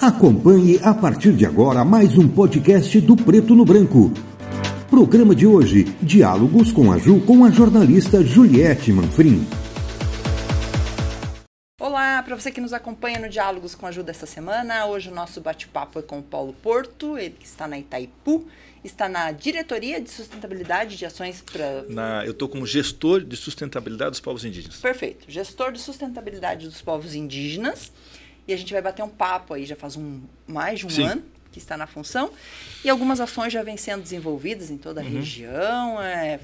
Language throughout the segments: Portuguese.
Acompanhe a partir de agora mais um podcast do Preto no Branco. Programa de hoje, Diálogos com a Ju, com a jornalista Juliette Manfrim. Olá, para você que nos acompanha no Diálogos com a Ju desta semana, hoje o nosso bate-papo é com o Paulo Porto, ele que está na Itaipu, está na Diretoria de Sustentabilidade de Ações para... Eu estou como gestor de sustentabilidade dos povos indígenas. Perfeito, gestor de sustentabilidade dos povos indígenas, e a gente vai bater um papo aí, já faz mais de um ano que está na função, e algumas ações já vêm sendo desenvolvidas em toda a região,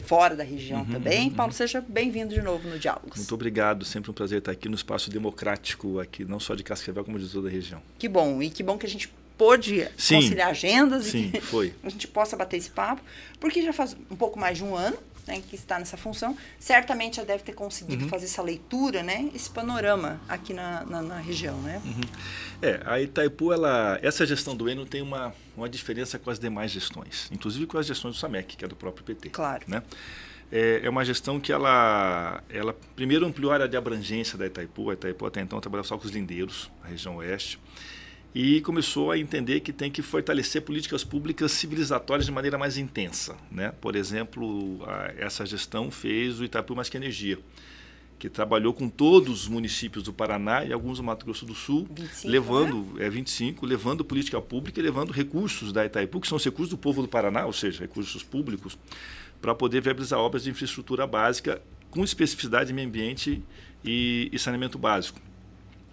fora da região também. Paulo, seja bem-vindo de novo no Diálogos. Muito obrigado, sempre um prazer estar aqui no espaço democrático, aqui não só de Cascavel, como de toda a região. Que bom, e que bom que a gente pôde conciliar agendas e que a gente possa bater esse papo, porque já faz um pouco mais de um ano, né, que está nessa função, certamente já deve ter conseguido fazer essa leitura, né, esse panorama aqui na região, né? A Itaipu, essa gestão do Eno tem uma diferença com as demais gestões, inclusive com as gestões do SAMEC, que é do próprio PT. Claro. Né? É uma gestão que ela primeiro ampliou a área de abrangência da Itaipu. A Itaipu até então trabalhava só com os lindeiros, a região oeste, e começou a entender que tem que fortalecer políticas públicas civilizatórias de maneira mais intensa, né? Por exemplo, essa gestão fez o Itaipu Mais Que Energia, que trabalhou com todos os municípios do Paraná e alguns do Mato Grosso do Sul, 25, levando política pública e levando recursos da Itaipu, que são os recursos do povo do Paraná, ou seja, recursos públicos, para poder viabilizar obras de infraestrutura básica com especificidade de meio ambiente e saneamento básico.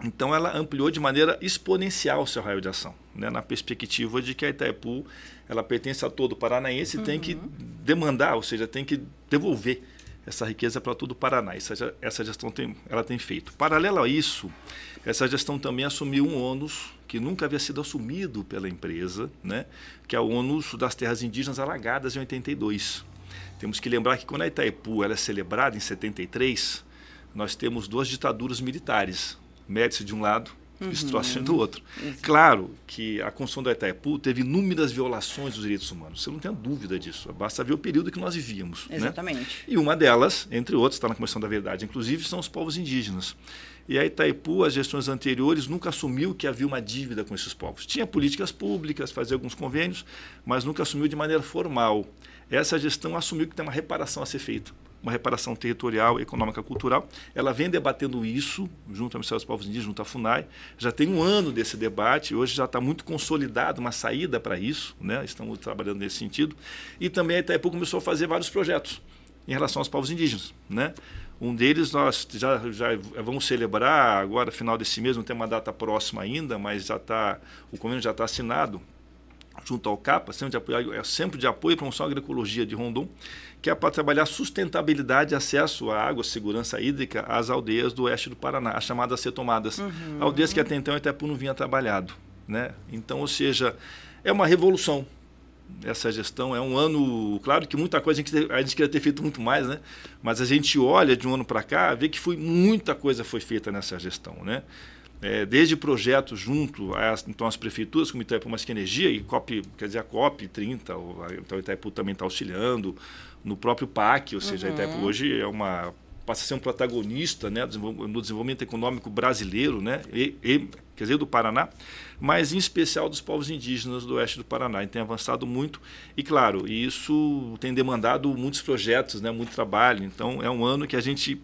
Então, ela ampliou de maneira exponencial o seu raio de ação, né, na perspectiva de que a Itaipu ela pertence a todo o paranaense e tem que demandar, ou seja, tem que devolver essa riqueza para todo o Paraná. Essa gestão ela tem feito. Paralelo a isso, essa gestão também assumiu um ônus que nunca havia sido assumido pela empresa, né, que é o ônus das terras indígenas alagadas em 82. Temos que lembrar que quando a Itaipu ela é celebrada em 73, nós temos duas ditaduras militares, Médici de um lado e Stroessner do outro. Claro que a construção da Itaipu teve inúmeras violações dos direitos humanos, você não tem dúvida disso, basta ver o período que nós vivíamos. Exatamente. Né? E uma delas, entre outras, está na Comissão da Verdade, inclusive, são os povos indígenas. E a Itaipu, as gestões anteriores, nunca assumiu que havia uma dívida com esses povos. Tinha políticas públicas, fazia alguns convênios, mas nunca assumiu de maneira formal. Essa gestão assumiu que tem uma reparação a ser feita, uma reparação territorial, econômica, cultural. Ela vem debatendo isso junto ao Ministério dos Povos Indígenas, junto à FUNAI. Já tem um ano desse debate, hoje já está muito consolidado uma saída para isso, né? Estamos trabalhando nesse sentido. E também a Itaipu começou a fazer vários projetos em relação aos povos indígenas, né? Um deles nós já vamos celebrar agora, final desse mês, não tem uma data próxima ainda, mas o convênio já está assinado junto ao CAPA, Centro de Apoio e Promoção à Agroecologia de Rondon, que é para trabalhar sustentabilidade e acesso à água, segurança hídrica às aldeias do oeste do Paraná, as chamadas retomadas. Aldeias que até então a Itaipu não vinha trabalhado, né? Então, ou seja, é uma revolução. Essa gestão é um ano, claro que muita coisa a gente queria ter feito muito mais, né? Mas a gente olha de um ano para cá, vê que muita coisa foi feita nessa gestão, né? Desde projetos junto às prefeituras, como Itaipu Mais Que Energia, e a COP 30, então o Itaipu também está auxiliando, no próprio PAC, ou seja, a Itaipu hoje passa a ser um protagonista, né, no desenvolvimento econômico brasileiro, né, quer dizer, do Paraná, mas em especial dos povos indígenas do oeste do Paraná. E tem avançado muito e, claro, isso tem demandado muitos projetos, né, muito trabalho. Então, é um ano que a gente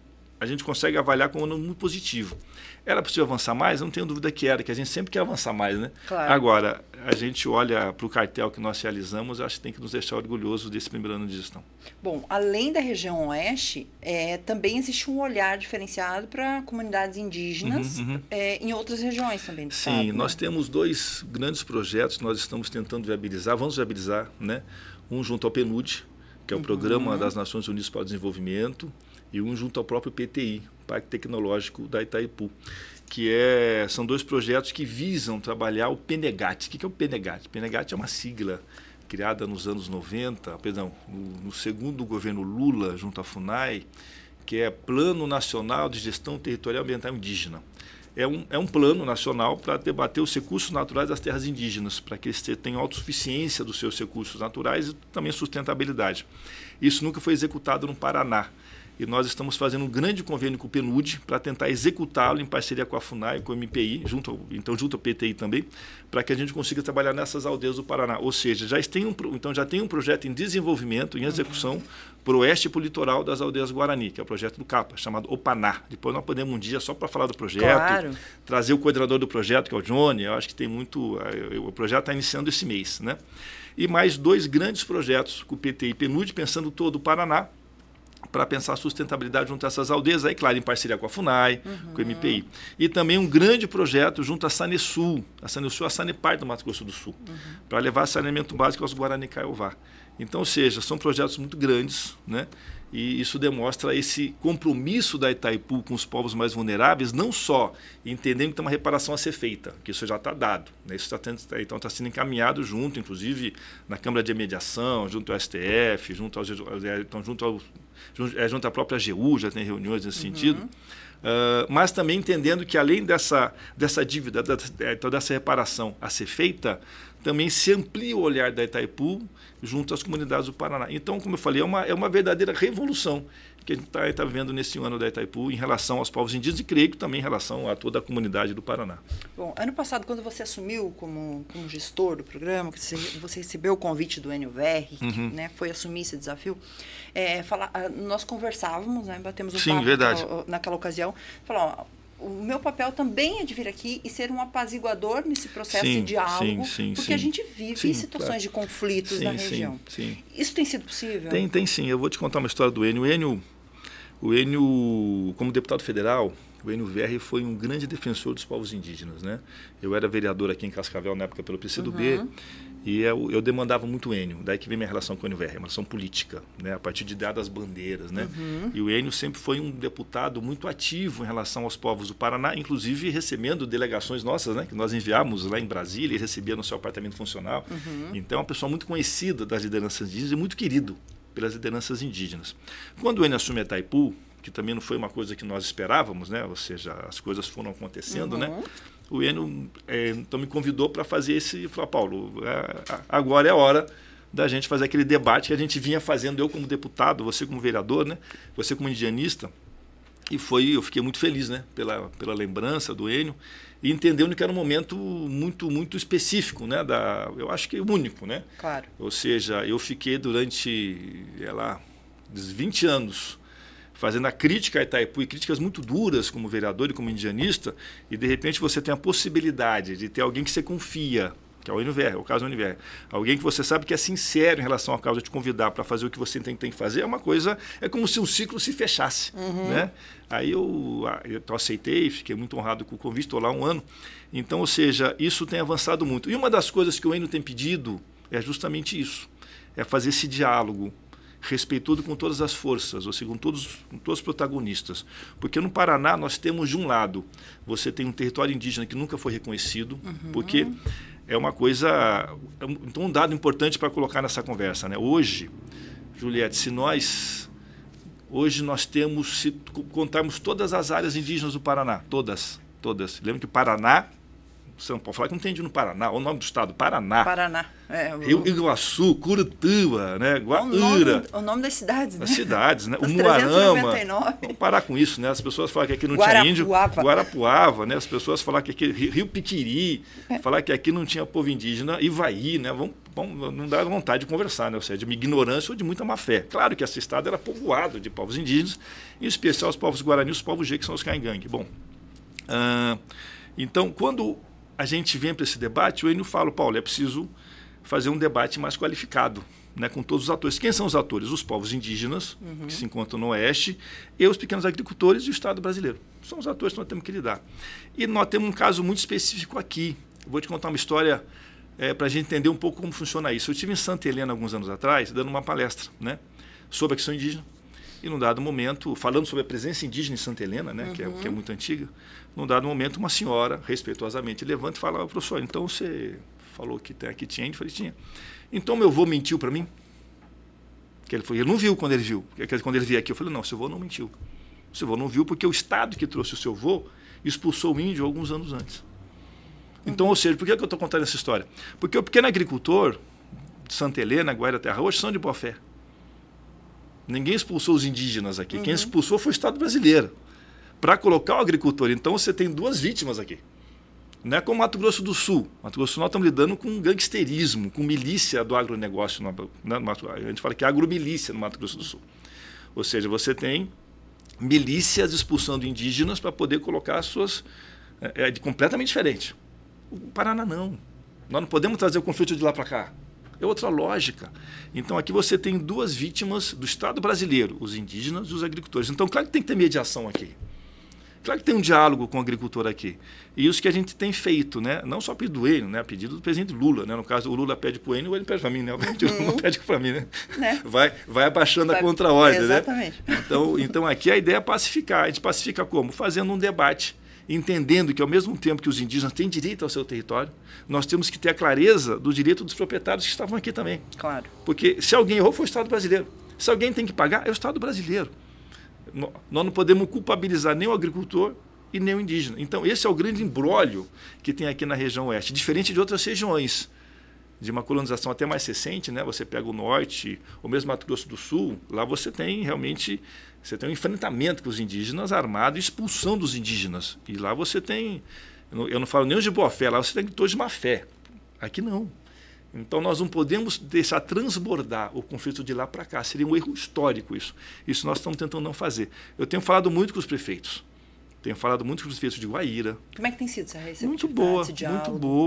consegue avaliar como um ano muito positivo. Era possível avançar mais? Eu não tenho dúvida que a gente sempre quer avançar mais, né? Claro. Agora, a gente olha para o cartel que nós realizamos, acho que tem que nos deixar orgulhosos desse primeiro ano de gestão. Bom, além da região oeste, também existe um olhar diferenciado para comunidades indígenas em outras regiões também do estado. Sim, nós temos dois grandes projetos que nós estamos tentando viabilizar, vamos viabilizar, né? Um junto ao PNUD, que é o Programa das Nações Unidas para o Desenvolvimento, e um junto ao próprio PTI, Parque Tecnológico da Itaipu, que são dois projetos que visam trabalhar o PNEGAT. O que é o PNEGAT? O PNEGAT é uma sigla criada nos anos 90, no segundo governo Lula, junto à FUNAI, que é Plano Nacional de Gestão Territorial Ambiental Indígena. É um plano nacional para debater os recursos naturais das terras indígenas, para que eles tenham autossuficiência dos seus recursos naturais e também sustentabilidade. Isso nunca foi executado no Paraná. e nós estamos fazendo um grande convênio com o PNUD para tentar executá-lo em parceria com a FUNAI, com o MPI, junto ao PTI também, para que a gente consiga trabalhar nessas aldeias do Paraná. Ou seja, já tem um projeto em desenvolvimento, em execução, para o oeste e para o litoral das aldeias Guarani, que é o projeto do CAPA, chamado OPANA. Depois nós podemos um dia, só para falar do projeto, trazer o coordenador do projeto, que é o Johnny. Eu acho que tem muito... O projeto está iniciando esse mês, né? E mais 2 grandes projetos com o PTI e PNUD, pensando todo o Paraná, para pensar a sustentabilidade junto a essas aldeias, aí, claro, em parceria com a FUNAI, com o MPI. E também um grande projeto junto à Sanesul, a Sanepar do Mato Grosso do Sul, para levar saneamento básico aos Guarani Kaiowá. Então, ou seja, são projetos muito grandes, né? E isso demonstra esse compromisso da Itaipu com os povos mais vulneráveis, não só entendendo que tem uma reparação a ser feita, que isso já está dado, né? Isso então está sendo encaminhado junto, inclusive, na Câmara de Mediação, junto ao STF, junto à própria AGU, já tem reuniões nesse sentido, mas também entendendo que, além dessa dívida, dessa reparação a ser feita, também se amplia o olhar da Itaipu junto às comunidades do Paraná. Então, como eu falei, é uma verdadeira revolução que a gente está vivendo nesse ano da Itaipu em relação aos povos indígenas e creio que também em relação a toda a comunidade do Paraná. Bom, ano passado, quando você assumiu como gestor do programa, que você recebeu o convite do NUVR, né, foi assumir esse desafio, nós conversávamos, né, batemos um papo naquela ocasião, falou, o meu papel também é de vir aqui e ser um apaziguador nesse processo de diálogo, porque a gente vive situações de conflitos na região. Isso tem sido possível? Tem sim. Eu vou te contar uma história do Enio. O Enio, como deputado federal, o NUVR foi um grande defensor dos povos indígenas, né? Eu era vereador aqui em Cascavel na época pelo PCdoB, e eu demandava muito o Enio. Daí que vem minha relação com o NUVR, uma relação política, né? A partir de dadas bandeiras, né? E o Enio sempre foi um deputado muito ativo em relação aos povos do Paraná, inclusive recebendo delegações nossas, né? Que nós enviamos lá em Brasília e recebia no seu apartamento funcional. Então é uma pessoa muito conhecida das lideranças indígenas e muito querido pelas lideranças indígenas. Quando o Enio assume a Itaipu, que também não foi uma coisa que nós esperávamos, né? Ou seja, as coisas foram acontecendo, né? O Enio então me convidou para fazer esse... Falou, Paulo, agora é a hora da gente fazer aquele debate que a gente vinha fazendo, eu como deputado, você como vereador, né? Você como indianista. E eu fiquei muito feliz, né? Pela lembrança do Enio e entendendo que era um momento muito, muito específico, né? Eu acho que único, né? Claro. Ou seja, eu fiquei durante, 20 anos fazendo a crítica a Itaipu e críticas muito duras como vereador e como indianista, e de repente você tem a possibilidade de ter alguém que você confia, que é o NUVR, é o caso do NUVR, alguém que você sabe que é sincero em relação à causa, te convidar para fazer o que você tem que fazer, é uma coisa, é como se um ciclo se fechasse, né? Aí eu aceitei, fiquei muito honrado com o convite, estou lá 1 ano. Então, ou seja, isso tem avançado muito. E uma das coisas que o Enio tem pedido é justamente isso, é fazer esse diálogo respeitoso com todas as forças, ou seja, com todos os protagonistas. Porque no Paraná nós temos, de um lado, você tem um território indígena que nunca foi reconhecido, porque é uma coisa... Então, um dado importante para colocar nessa conversa, né? Hoje, Juliette, hoje nós temos, se contarmos todas as áreas indígenas do Paraná, todas. Lembra que o Paraná, você não pode falar que não tem índio no Paraná, o nome do estado, Paraná. Rio Iguaçu, Curitiba, né? Guaíra. O nome das cidades, né? As cidades, né? O Umuarama. Vamos parar com isso, né? As pessoas falam que aqui não tinha índio. Guarapuava, né? As pessoas falam que aqui Rio Piquiri, falar que aqui não tinha povo indígena, Ivaí, né? Não dá vontade de conversar, né? Ou seja, de uma ignorância ou de muita má fé. Claro que esse estado era povoado de povos indígenas, em especial os povos Guarani e os povos G, que são os Caingangue. Bom, então, quando a gente vem para esse debate, o Enio fala, Paulo, é preciso fazer um debate mais qualificado, né, com todos os atores. Quem são os atores? Os povos indígenas, que se encontram no Oeste, e os pequenos agricultores e o Estado brasileiro. São os atores que nós temos que lidar. E nós temos um caso muito específico aqui. Eu vou te contar uma história para a gente entender um pouco como funciona isso. Eu estive em Santa Helena, alguns anos atrás, dando uma palestra, né, sobre a questão indígena. E, num dado momento, falando sobre a presença indígena em Santa Helena, né, que é muito antiga, num dado momento, uma senhora, respeitosamente, levanta e fala, professor, então você falou que aqui tinha índio? Eu falei, tinha. Então, meu avô mentiu para mim? Que ele não viu quando ele viu. Quando ele veio aqui, eu falei, não, seu avô não mentiu. Seu avô não viu porque o Estado que trouxe o seu avô expulsou o índio alguns anos antes. Então, ou seja, por que eu estou contando essa história? Porque o pequeno agricultor de Santa Helena, Guaíra, Terra Roxa, são de boa fé. Ninguém expulsou os indígenas aqui. Quem expulsou foi o Estado brasileiro, para colocar o agricultor. Então, você tem duas vítimas aqui. Não é como Mato Grosso do Sul. Mato Grosso do Sul nós estamos lidando com gangsterismo, com milícia do agronegócio. A gente fala que é agromilícia no Mato Grosso do Sul. Ou seja, você tem milícias expulsando indígenas para poder colocar as suas... É completamente diferente. O Paraná não. Nós não podemos trazer o conflito de lá para cá. É outra lógica. Então, aqui você tem duas vítimas do Estado brasileiro, os indígenas e os agricultores. Então, claro que tem que ter mediação aqui. Claro que tem um diálogo com o agricultor aqui. E isso que a gente tem feito, né? Não só a pedido do Enio, né? A pedido do presidente Lula, né? No caso, o Lula pede para o Enio, ele pede para mim, né? O Lula pede para mim, né? Vai abaixando a contra-ordem, né? Exatamente. Então, aqui a ideia é pacificar. A gente pacifica como? Fazendo um debate, entendendo que, ao mesmo tempo que os indígenas têm direito ao seu território, nós temos que ter a clareza do direito dos proprietários que estavam aqui também. Claro. Porque se alguém errou, foi o Estado brasileiro. Se alguém tem que pagar, é o Estado brasileiro. Nós não podemos culpabilizar nem o agricultor e nem o indígena. Então, esse é o grande imbróglio que tem aqui na região oeste, diferente de outras regiões, de uma colonização até mais recente, né? Você pega o norte, ou mesmo Mato Grosso do Sul, lá você tem realmente um enfrentamento com os indígenas armado e expulsão dos indígenas. E lá você tem, eu não falo nem os de boa fé, lá você tem todos de má fé. Aqui não. Então, nós não podemos deixar transbordar o conflito de lá para cá. Seria um erro histórico isso. Isso nós estamos tentando não fazer. Eu tenho falado muito com os prefeitos. Tenho falado muito com os prefeitos de Guaíra. Como é que tem sido essa receptividade?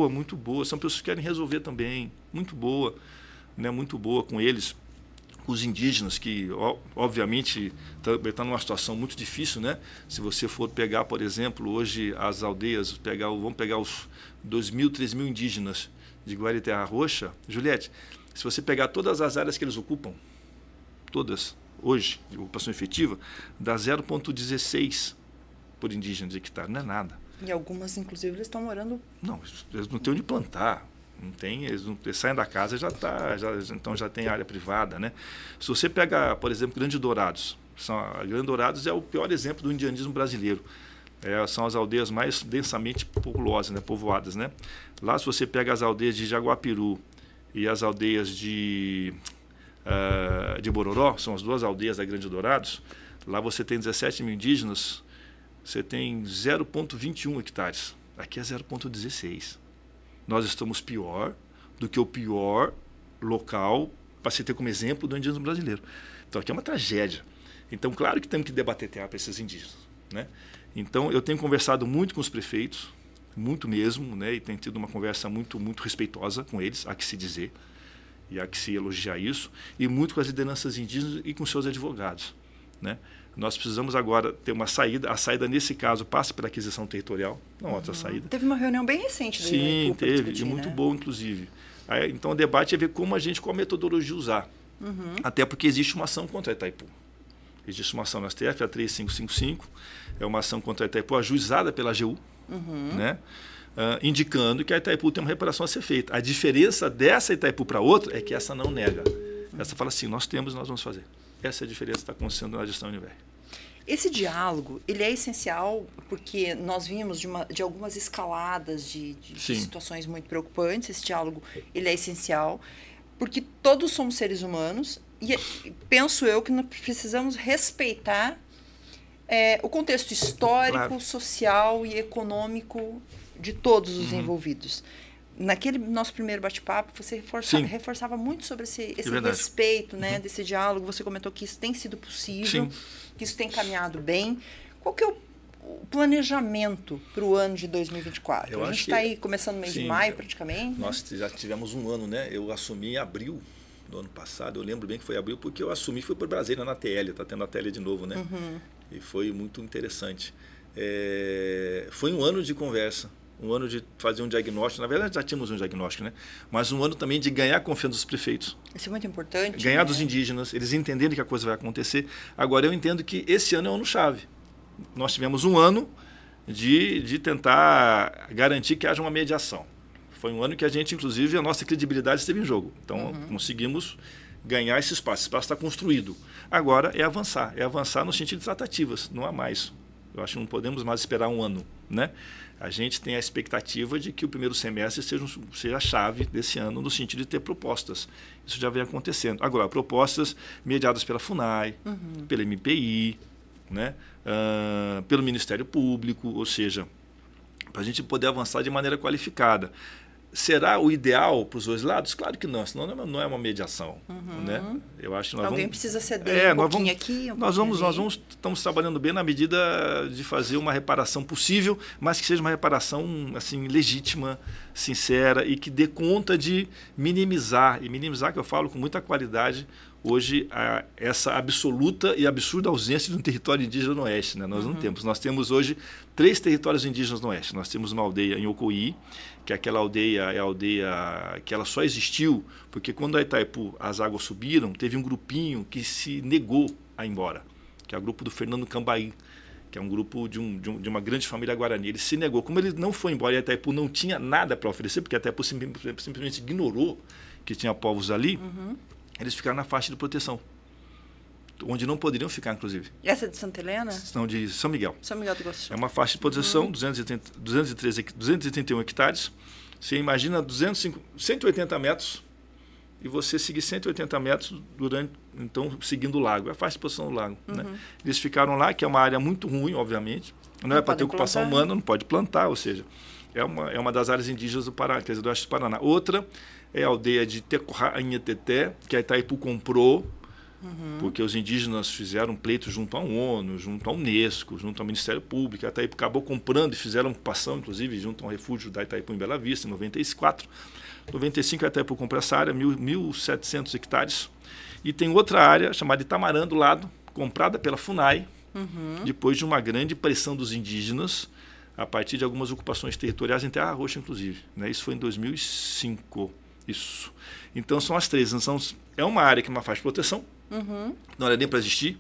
Muito boa. São pessoas que querem resolver também. Muito boa. Né? Muito boa com eles. Os indígenas, que obviamente estão numa situação muito difícil, né? Se você for pegar, por exemplo, hoje as aldeias, vamos pegar os 2.000, 3.000 indígenas de Guaíra e Terra Roxa, Juliette, se você pegar todas as áreas que eles ocupam, todas, hoje, de ocupação efetiva, dá 0,16 por indígena de hectare, não é nada. E algumas, inclusive, eles estão morando... Não, eles não têm onde plantar, eles saem da casa então já tem área privada, né? Se você pega, por exemplo, Grande Dourados, Grande Dourados é o pior exemplo do indianismo brasileiro. São as aldeias mais densamente populosas, né, povoadas, né? Lá, se você pega as aldeias de Jaguapiru e as aldeias de Bororó, são as duas aldeias da Grande Dourados, lá você tem 17 mil indígenas, você tem 0,21 hectares. Aqui é 0,16. Nós estamos pior do que o pior local, para se ter como exemplo, do indígena brasileiro. Então, aqui é uma tragédia. Então, claro que temos que debater terra para esses indígenas, né? Então, eu tenho conversado muito com os prefeitos, muito mesmo, né? E tenho tido uma conversa muito, muito respeitosa com eles, há que se dizer, e há que se elogiar isso, e muito com as lideranças indígenas e com seus advogados, né? Nós precisamos agora ter uma saída. A saída, nesse caso, passa pela aquisição territorial, não outra saída. Teve uma reunião bem recente. Sim, teve, e muito boa, inclusive. Aí, então, o debate é ver qual metodologia usar. Até porque existe uma ação contra a Itaipu. Existe uma ação no STF, a 3555, é uma ação contra a Itaipu, ajuizada pela AGU, né? Indicando que a Itaipu tem uma reparação a ser feita. A diferença dessa Itaipu para outra é que essa não nega. Essa fala assim, nós temos e nós vamos fazer. Essa é a diferença que está acontecendo na gestão Univer. Esse diálogo, ele é essencial porque nós vimos de algumas escaladas de situações muito preocupantes. Esse diálogo, ele é essencial porque todos somos seres humanos e penso eu que nós precisamos respeitar o contexto histórico, social e econômico de todos os envolvidos. Naquele nosso primeiro bate-papo, você reforçava muito sobre esse respeito, né, desse diálogo. Você comentou que isso tem sido possível, que isso tem caminhado bem. Qual que é o planejamento para o ano de 2024? A gente está aí começando no mês de maio, praticamente. Nós já tivemos um ano, né? Eu assumi em abril do ano passado. Eu lembro bem que foi abril, porque eu assumi, foi para Brasília, na TL. Está tendo a TL de novo, né? E foi muito interessante. Foi um ano de conversa. Um ano de fazer um diagnóstico, na verdade já tínhamos um diagnóstico, né? Mas um ano também de ganhar a confiança dos prefeitos. Isso é muito importante. Ganhar dos indígenas, eles entenderem que a coisa vai acontecer. Agora, eu entendo que esse ano é um ano-chave. Nós tivemos um ano de tentar garantir que haja uma mediação. Foi um ano que a gente, inclusive, a nossa credibilidade esteve em jogo. Então, conseguimos ganhar esse espaço. Esse espaço está construído. Agora é avançar no sentido de tratativas, não há mais. Eu acho que não podemos mais esperar um ano, né? A gente tem a expectativa de que o primeiro semestre seja a chave desse ano, no sentido de ter propostas. Isso já vem acontecendo. Agora, propostas mediadas pela FUNAI, pela MPI, né? Pelo Ministério Público, ou seja, para a gente poder avançar de maneira qualificada. Será o ideal para os dois lados? Claro que não, senão não é uma mediação. Né? Eu acho que alguém precisa ceder um pouquinho aqui, estamos trabalhando bem na medida de fazer uma reparação possível, mas que seja uma reparação assim, legítima, sincera e que dê conta de minimizar, que eu falo com muita qualidade, hoje essa absoluta e absurda ausência de um território indígena no Oeste. Né? Nós não temos. Nós temos hoje 3 territórios indígenas no Oeste. Nós temos uma aldeia em Ocoí, que aquela aldeia é a aldeia que ela só existiu porque quando a Itaipu as águas subiram, teve um grupinho que se negou a ir embora, que é o grupo do Fernando Cambaí, que é um grupo de uma grande família Guarani. Ele se negou. Como ele não foi embora e a Itaipu não tinha nada para oferecer, porque a Itaipu simplesmente ignorou que tinha povos ali, eles ficaram na faixa de proteção, onde não poderiam ficar, inclusive. Essa é de Santa Helena? Não, de São Miguel. São Miguel do Iguaçu. É uma faixa de proteção, 231 hectares. Você imagina 180 metros e você seguir 180 metros então, seguindo o lago. É a faixa de proteção do lago. Né? Eles ficaram lá, que é uma área muito ruim, obviamente. Não é para ter ocupação humana, não pode plantar, ou seja, é uma das áreas indígenas do Paraná, quer dizer, do oeste do Paraná. Outra é a aldeia de Tecorra-Anheteté, que a Itaipu comprou, porque os indígenas fizeram pleito junto à ONU, junto à Unesco, junto ao Ministério Público. A Itaipu acabou comprando e fizeram ocupação, inclusive, junto ao refúgio da Itaipu em Bela Vista, em 94. Em 95, a Itaipu comprou essa área, 1.700 hectares. E tem outra área, chamada Itamarã, do lado, comprada pela FUNAI, depois de uma grande pressão dos indígenas, a partir de algumas ocupações territoriais em Terra Roxa, inclusive. Né? Isso foi em 2005. Isso. Então, são as 3. Então, é uma área que é uma faixa de proteção, não era nem para existir,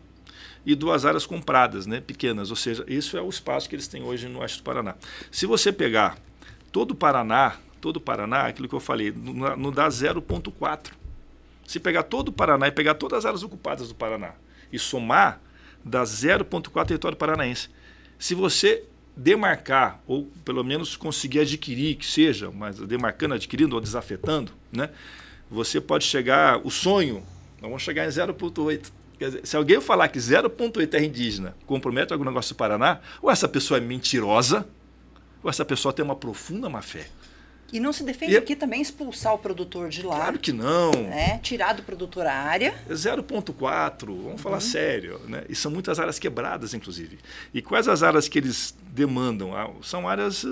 e 2 áreas compradas, né, pequenas. Ou seja, isso é o espaço que eles têm hoje no oeste do Paraná. Se você pegar todo o Paraná, aquilo que eu falei, não dá 0,4. Se pegar todo o Paraná e pegar todas as áreas ocupadas do Paraná e somar, dá 0,4 território paranaense. Se você demarcar, ou pelo menos conseguir adquirir, que seja, mas demarcando, adquirindo ou desafetando, né, você pode chegar, o sonho, nós vamos chegar em 0,8. Quer dizer, se alguém falar que 0,8 é terra indígena compromete algum negócio do Paraná, ou essa pessoa é mentirosa, ou essa pessoa tem uma profunda má fé. E não se defende aqui também expulsar o produtor de lá? Claro que não. Né? Tirar do produtor a área. 0,4, vamos falar sério. Né? E são muitas áreas quebradas, inclusive. E quais as áreas que eles demandam? São áreas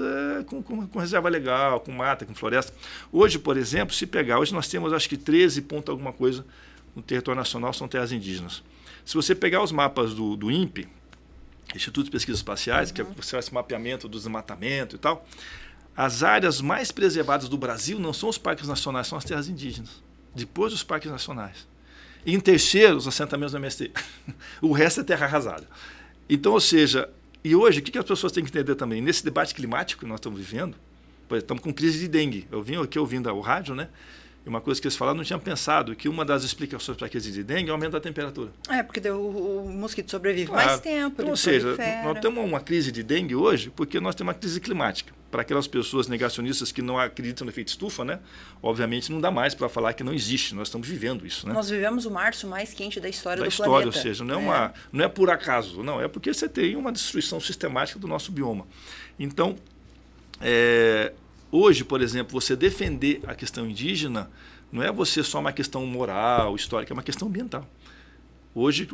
com reserva legal, com mata, com floresta. Hoje, por exemplo, se pegar, hoje nós temos acho que 13 ponto alguma coisa no território nacional, são terras indígenas. Se você pegar os mapas do INPE, Instituto de Pesquisas Espaciais, que você faz esse mapeamento do desmatamento e tal, as áreas mais preservadas do Brasil não são os parques nacionais, são as terras indígenas. Depois dos parques nacionais. E em terceiro, os assentamentos do MST. O resto é terra arrasada. Então, ou seja, e hoje, o que as pessoas têm que entender também? Nesse debate climático que nós estamos vivendo, estamos com crise de dengue. Eu vim aqui ouvindo o rádio, né? E uma coisa que eles falaram, não tinha pensado que uma das explicações para a crise de dengue é o aumento da temperatura. Porque o mosquito sobrevive mais tempo. Então, ou seja, nós temos uma crise de dengue hoje porque nós temos uma crise climática. Para aquelas pessoas negacionistas que não acreditam no efeito estufa, né? Obviamente não dá mais para falar que não existe. Nós estamos vivendo isso. Né? Nós vivemos o março mais quente da história do planeta. Ou seja, não é por acaso, não. É porque você tem uma destruição sistemática do nosso bioma. Então, hoje, por exemplo, você defender a questão indígena não é você só uma questão moral, histórica, é uma questão ambiental. Hoje,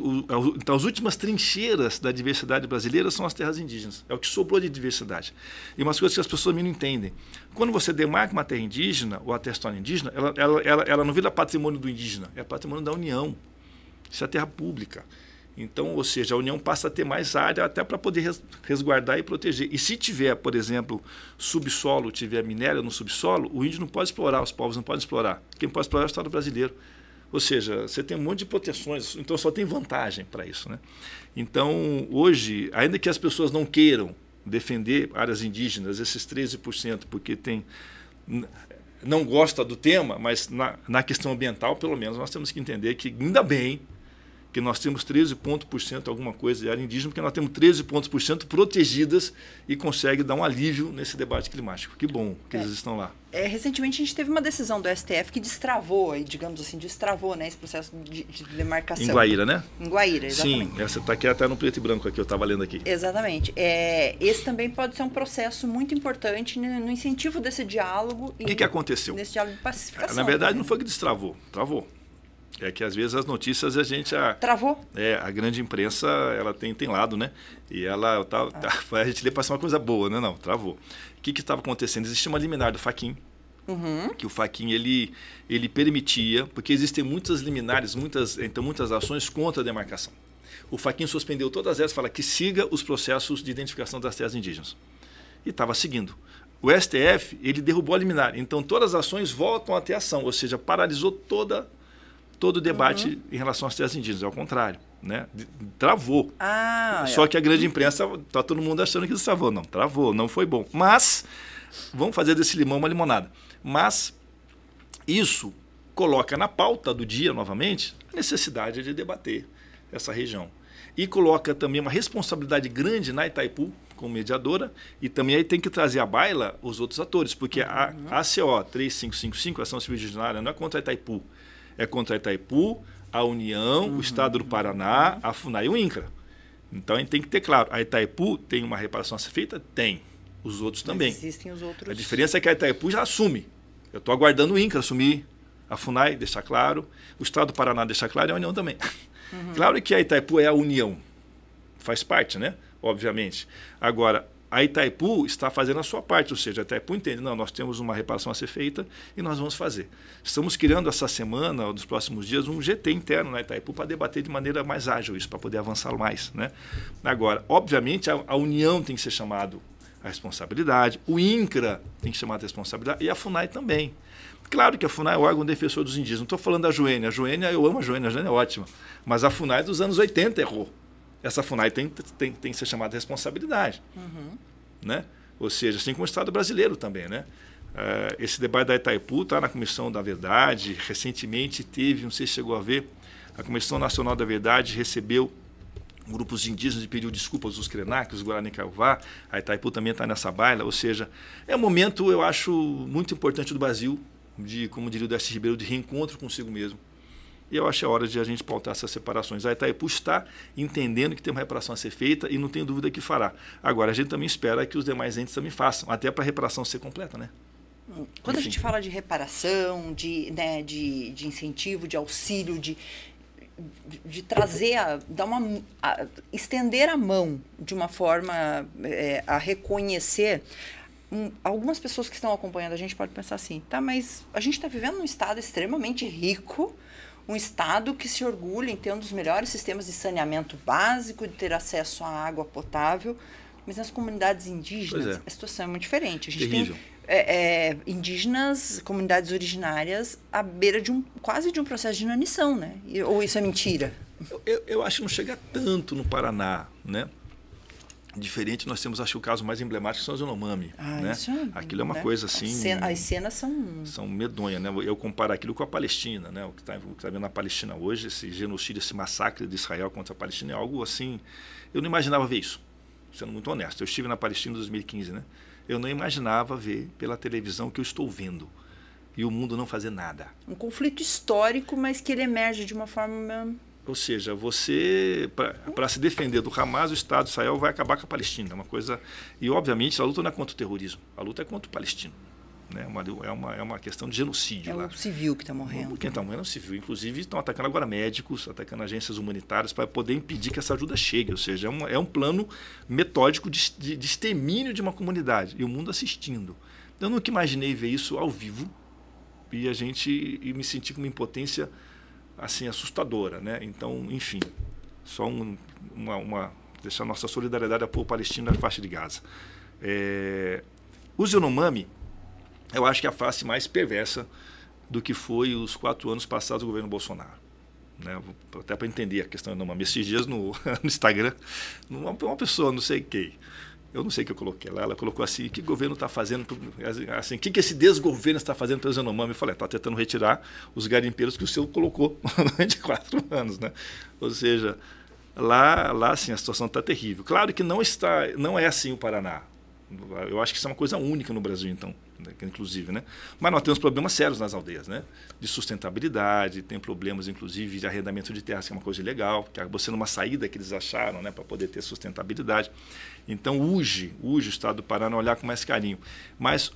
então, as últimas trincheiras da diversidade brasileira são as terras indígenas. É o que sobrou de diversidade. E umas coisas que as pessoas não entendem. Quando você demarca uma terra indígena, ou a terra história indígena, ela não vira patrimônio do indígena, é patrimônio da União. Isso é terra pública. Então, ou seja, a União passa a ter mais área até para poder resguardar e proteger. E se tiver, por exemplo, subsolo, tiver minério no subsolo, o índio não pode explorar, os povos não podem explorar. Quem pode explorar é o Estado brasileiro. Ou seja, você tem um monte de proteções, então só tem vantagem para isso. Né? Então, hoje, ainda que as pessoas não queiram defender áreas indígenas, esses 13%, porque não gosta do tema, mas na questão ambiental, pelo menos, nós temos que entender que, ainda bem, Porque nós temos 13 pontos por cento, alguma coisa de área indígena, porque nós temos 13 pontos por cento protegidas e consegue dar um alívio nesse debate climático. Que bom que eles estão lá. Recentemente a gente teve uma decisão do STF que destravou, aí, digamos assim, né, esse processo de demarcação. Em Guaíra, né? Em Guaíra, exatamente. Sim, essa está aqui até no preto e branco aqui, eu estava lendo aqui. Exatamente. Esse também pode ser um processo muito importante no incentivo desse diálogo. O que aconteceu? Nesse diálogo de pacificação. Na verdade, não foi que destravou, travou. É que às vezes as notícias a gente... Travou? A grande imprensa, ela tem lado, né? E ela... a gente lê para ser uma coisa boa, né? Não, travou. O que estava acontecendo? Existia uma liminar do Fachin, que o Fachin, ele permitia, porque existem muitas liminares, muitas ações contra a demarcação. O Fachin suspendeu todas elas, fala que siga os processos de identificação das terras indígenas. E estava seguindo. O STF, ele derrubou a liminar. Então, todas as ações voltam a ter ação, ou seja, paralisou todo o debate em relação às terras indígenas. É o contrário, né? Travou. Só que a grande imprensa, está todo mundo achando que destravou. Não, travou, não foi bom. Mas, vamos fazer desse limão uma limonada. Mas, isso coloca na pauta do dia, novamente, a necessidade de debater essa região. E coloca também uma responsabilidade grande na Itaipu, como mediadora, e também aí tem que trazer à baila os outros atores, porque a ACO 3555, a Ação Civil Indigenária, não é contra a Itaipu, é contra a Itaipu, a União, o Estado do Paraná, a FUNAI e o INCRA. Então, a gente tem que ter claro, a Itaipu tem uma reparação a ser feita? Tem. Os outros também. Mas existem os outros. A diferença é que a Itaipu já assume. Eu estou aguardando o INCRA assumir, a FUNAI deixar claro, o Estado do Paraná deixar claro e a União também. Claro que a Itaipu é a União. Faz parte, né? Obviamente. Agora, a Itaipu está fazendo a sua parte, ou seja, a Itaipu entende, não, nós temos uma reparação a ser feita e nós vamos fazer. Estamos criando essa semana, ou nos próximos dias, um GT interno na Itaipu para debater de maneira mais ágil isso, para poder avançar mais, né? Agora, obviamente, a União tem que ser chamado a responsabilidade, o INCRA tem que ser chamado a responsabilidade e a FUNAI também. Claro que a FUNAI é o órgão defensor dos indígenas, não estou falando da Joênia. A Joênia, eu amo a Joênia é ótima, mas a FUNAI dos anos 80 errou. Essa FUNAI tem que ser chamada de responsabilidade. Né? Ou seja, assim como o Estado brasileiro também. Né? Esse debate da Itaipu está na Comissão da Verdade. Recentemente teve, não sei se chegou a ver, a Comissão Nacional da Verdade recebeu grupos indígenas e pediu desculpas aos Krenak, os Guarani Kaiowá. A Itaipu também está nessa baila. Ou seja, é um momento, eu acho, muito importante do Brasil, como diria o Darcy Ribeiro, de reencontro consigo mesmo. E eu acho que é hora de a gente pautar essas separações. A Itaipu está entendendo que tem uma reparação a ser feita e não tenho dúvida que fará. Agora, a gente também espera que os demais entes também façam, até para a reparação ser completa, né? Quando a gente fala de reparação, de incentivo, de auxílio, de trazer, estender a mão de uma forma a reconhecer... Algumas pessoas que estão acompanhando a gente podem pensar assim, tá, mas a gente está vivendo num estado extremamente rico, um estado que se orgulha em ter um dos melhores sistemas de saneamento básico, de ter acesso à água potável, mas nas comunidades indígenas a situação é muito diferente. A gente terrível. Tem indígenas, comunidades originárias, à beira quase de um processo de inanição, né? Ou isso é mentira? Eu acho que não chega tanto no Paraná, né? Diferente, nós temos, acho que o caso mais emblemático são os Yanomami. Né? Aquilo é uma coisa assim... As cenas são medonhas, né? Eu comparo aquilo com a Palestina, né? O que está vendo na Palestina hoje, esse genocídio, esse massacre de Israel contra a Palestina é algo assim... Eu não imaginava ver isso, sendo muito honesto. Eu estive na Palestina em 2015, né? Eu não imaginava ver pela televisão o que eu estou vendo. E o mundo não fazer nada. Um conflito histórico, mas que ele emerge de uma forma... Ou seja, você, para se defender do Hamas, o Estado de Israel vai acabar com a Palestina. É uma coisa... E, obviamente, a luta não é contra o terrorismo. A luta é contra o palestino. Né? É uma questão de genocídio. É o civil que está morrendo. Quem está morrendo é o civil. Inclusive, estão atacando agora médicos, atacando agências humanitárias para poder impedir que essa ajuda chegue. Ou seja, é um plano metódico de extermínio de uma comunidade. E o mundo assistindo. Eu nunca imaginei ver isso ao vivo e me senti com uma impotência... assim, assustadora, né? Então, enfim, só deixar nossa solidariedade ao povo palestino na faixa de Gaza. Os Yanomami, eu acho que é a face mais perversa do que foi os 4 anos passados do governo Bolsonaro. Né? Até para entender a questão do Yanomami. Esses dias no Instagram, uma pessoa, não sei quem, Eu não sei o que eu coloquei lá. Ela colocou assim, o que o governo está fazendo, assim, o que esse desgoverno está fazendo pelo Yanomami? Eu falei, está tentando retirar os garimpeiros que o senhor colocou durante 4 anos, né? Ou seja, lá assim, a situação está terrível. Claro que não é assim o Paraná. Eu acho que isso é uma coisa única no Brasil, então, inclusive, né? Mas nós temos problemas sérios nas aldeias, né? De sustentabilidade, tem problemas, inclusive, de arrendamento de terras, que é uma coisa legal, que acabou sendo uma saída que eles acharam, né, para poder ter sustentabilidade. Então, urge o Estado do Paraná olhar com mais carinho. Mas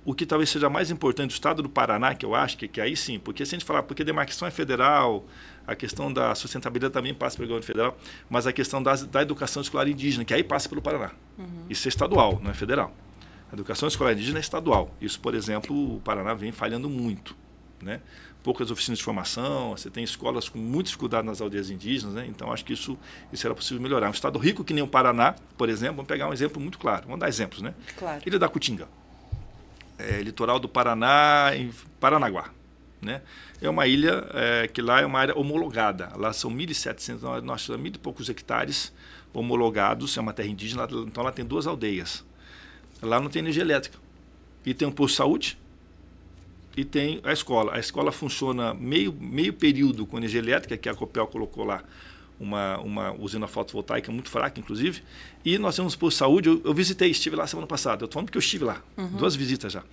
o que talvez seja mais importante do Estado do Paraná, que eu acho que aí sim, porque se a gente falar, porque a demarcação é federal, a questão da sustentabilidade também passa pelo governo federal, mas a questão da educação escolar indígena, que aí passa pelo Paraná. Isso é estadual, não é federal. A educação escolar indígena é estadual. Isso, por exemplo, o Paraná vem falhando muito, né? Poucas oficinas de formação, você tem escolas com muita dificuldade nas aldeias indígenas, né? Então acho que isso era possível melhorar. Um estado rico que nem o Paraná, por exemplo, vamos pegar um exemplo muito claro, vamos dar exemplos, né? Claro. Ilha da Cutinga, litoral do Paraná, em Paranaguá, né? É uma ilha que lá é uma área homologada. Lá são 1.700, nós temos 1.000 e poucos hectares homologados, é uma terra indígena, então lá tem 2 aldeias. Lá não tem energia elétrica. E tem um posto de saúde e tem a escola. A escola funciona meio período com energia elétrica, que a Copel colocou lá uma usina fotovoltaica muito fraca, inclusive. E nós temos um posto de saúde, eu visitei, estive lá semana passada. Eu estou falando porque eu estive lá, 2 visitas já.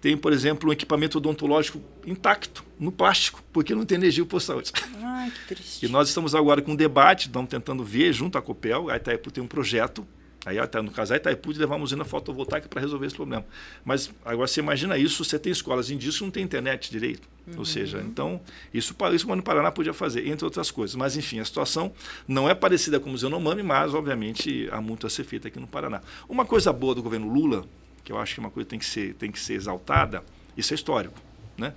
Tem, por exemplo, um equipamento odontológico intacto, no plástico, porque não tem energia o posto de saúde. Ai, que triste. E nós estamos agora com um debate, estamos tentando ver, junto à Copel, a Itaipu tem um projeto, aí no caso a Itaipu, de levar uma usina fotovoltaica para resolver esse problema. Mas agora você imagina isso, você tem escolas indígenas que não tem internet direito. Ou seja, então, isso o Paraná podia fazer, entre outras coisas. Mas, enfim, a situação não é parecida com o Yanomami, mas, obviamente, há muito a ser feito aqui no Paraná. Uma coisa boa do governo Lula, que eu acho que é uma coisa que tem que ser exaltada, isso é histórico, né?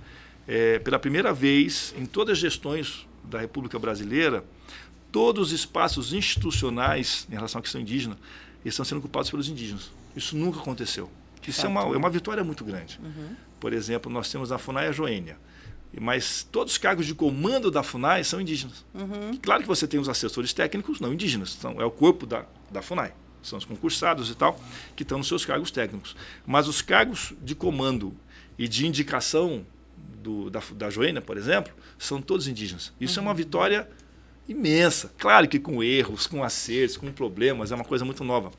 Pela primeira vez em todas as gestões da República Brasileira, todos os espaços institucionais em relação à questão indígena estão sendo ocupados pelos indígenas. Isso nunca aconteceu. Isso é uma vitória muito grande. Por exemplo, nós temos a FUNAI e a Joênia, mas todos os cargos de comando da FUNAI são indígenas. Claro que você tem os assessores técnicos não indígenas, é o corpo da FUNAI. São os concursados e tal, que estão nos seus cargos técnicos. Mas os cargos de comando e de indicação da Joênia, por exemplo, são todos indígenas. Isso é uma vitória imensa. Claro que com erros, com acertos, com problemas, é uma coisa muito nova.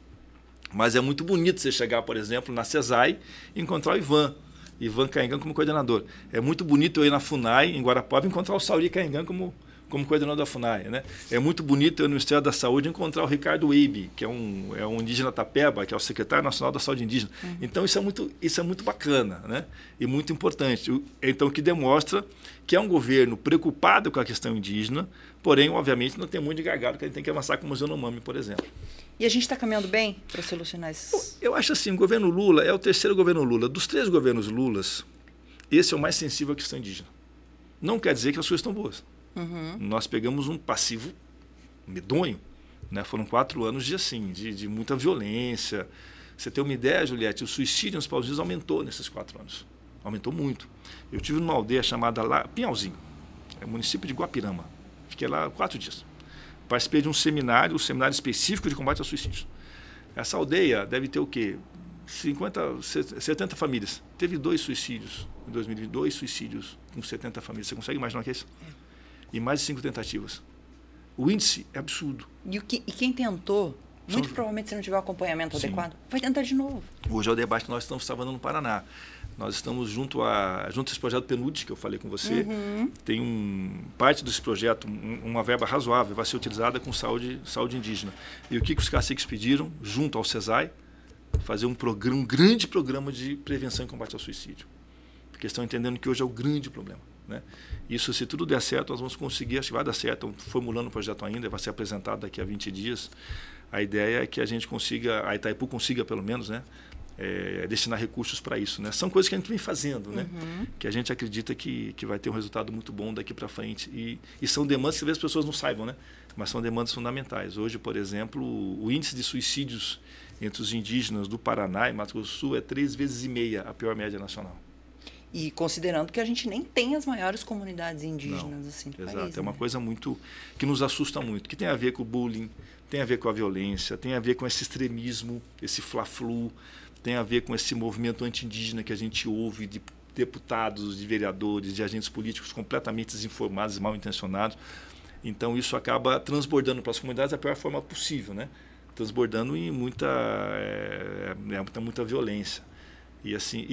Mas é muito bonito você chegar, por exemplo, na CESAI e encontrar o Ivan Caingan como coordenador. É muito bonito eu ir na FUNAI, em Guarapuava, e encontrar o Sauri Caingan como coordenador da FUNAI, né? É muito bonito eu no Ministério da Saúde encontrar o Ricardo Weibe, que é um indígena Tapeba, que é o secretário nacional da saúde indígena. Então isso é muito bacana, né? E muito importante. Então, que demonstra que é um governo preocupado com a questão indígena, porém, obviamente, não tem muito de gargalo que a gente tem que avançar como o Yanomami, por exemplo. E a gente está caminhando bem para solucionar esses... Eu acho assim, o governo Lula é o 3º governo Lula. Dos 3 governos Lulas, esse é o mais sensível à questão indígena. Não quer dizer que as coisas estão boas. Nós pegamos um passivo medonho, né? Foram 4 anos de muita violência. Você tem uma ideia, Juliette, o suicídio nos povos indígenas aumentou nesses 4 anos. Aumentou muito. Eu estive numa aldeia chamada Pinhalzinho, município de Guapirama. Fiquei lá 4 dias. Participei de um seminário específico de combate ao suicídio. Essa aldeia deve ter o quê? 70 famílias. Teve 2 suicídios em 2022, suicídios com 70 famílias. Você consegue imaginar o que é isso? E mais de 5 tentativas. O índice é absurdo. E quem tentou, muito provavelmente se não tiver o acompanhamento adequado, vai tentar de novo. Hoje é o debate que nós estamos travando no Paraná. Nós estamos junto a esse projeto PNUD, que eu falei com você. Tem parte desse projeto, uma verba razoável, vai ser utilizada com saúde indígena. E o que os caciques pediram, junto ao CESAI, fazer um grande programa de prevenção e combate ao suicídio. Porque estão entendendo que hoje é o grande problema, né? Isso, se tudo der certo, nós vamos conseguir, acho que vai dar certo, estamos formulando o projeto ainda, vai ser apresentado daqui a 20 dias. A ideia é que a gente consiga, a Itaipu consiga pelo menos, né, destinar recursos para isso, né? São coisas que a gente vem fazendo, né? Que a gente acredita que vai ter um resultado muito bom daqui para frente. E são demandas que às vezes as pessoas não saibam, né? Mas são demandas fundamentais. Hoje, por exemplo, o índice de suicídios entre os indígenas do Paraná e Mato Grosso do Sul é 3,5 vezes a pior média nacional. E considerando que a gente nem tem as maiores comunidades indígenas Não, assim do exato. país. É uma né? coisa muito que nos assusta muito, que tem a ver com o bullying, tem a ver com a violência, tem a ver com esse extremismo, esse fla-flu, tem a ver com esse movimento anti-indígena que a gente ouve de deputados, de vereadores, de agentes políticos completamente desinformados e mal intencionados. Então isso acaba transbordando para as comunidades da pior forma possível, né? Transbordando em muita violência. E assim,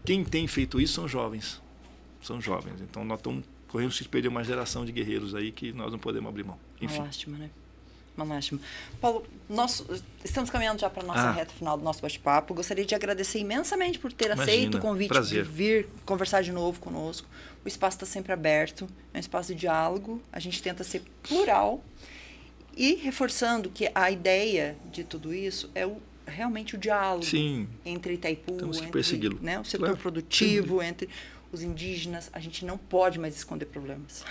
quem tem feito isso são jovens. São jovens. Então nós estamos correndo risco de perder uma geração de guerreiros aí que nós não podemos abrir mão. Enfim. Uma lástima, né? Uma lástima. Paulo, estamos caminhando já para a nossa reta final do nosso bate-papo. Gostaria de agradecer imensamente por ter aceito o convite de vir conversar de novo conosco. O espaço está sempre aberto, é um espaço de diálogo. A gente tenta ser plural e reforçando que a ideia de tudo isso é realmente o diálogo entre Itaipu, entre o setor produtivo, entre os indígenas. A gente não pode mais esconder problemas.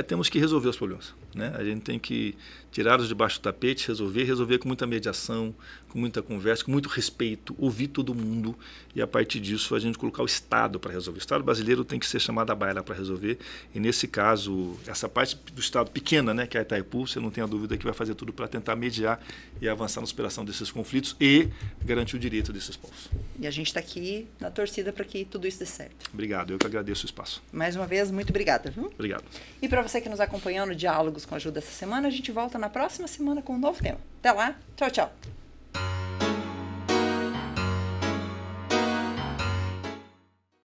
Temos que resolver os problemas, né? A gente tem que tirá-los debaixo do tapete, resolver com muita mediação, com muita conversa, com muito respeito, ouvir todo mundo e a partir disso a gente colocar o Estado para resolver. O Estado brasileiro tem que ser chamado à baila para resolver e nesse caso, essa parte do Estado pequena, né, que é a Itaipu, você não tem a dúvida que vai fazer tudo para tentar mediar e avançar na superação desses conflitos e garantir o direito desses povos. E a gente está aqui na torcida para que tudo isso dê certo. Obrigado, eu que agradeço o espaço. Mais uma vez, muito obrigada. Viu? Obrigado. E para você que nos acompanhou no Diálogos com a Ju dessa semana, a gente volta na próxima semana com um novo tema. Até lá, tchau, tchau.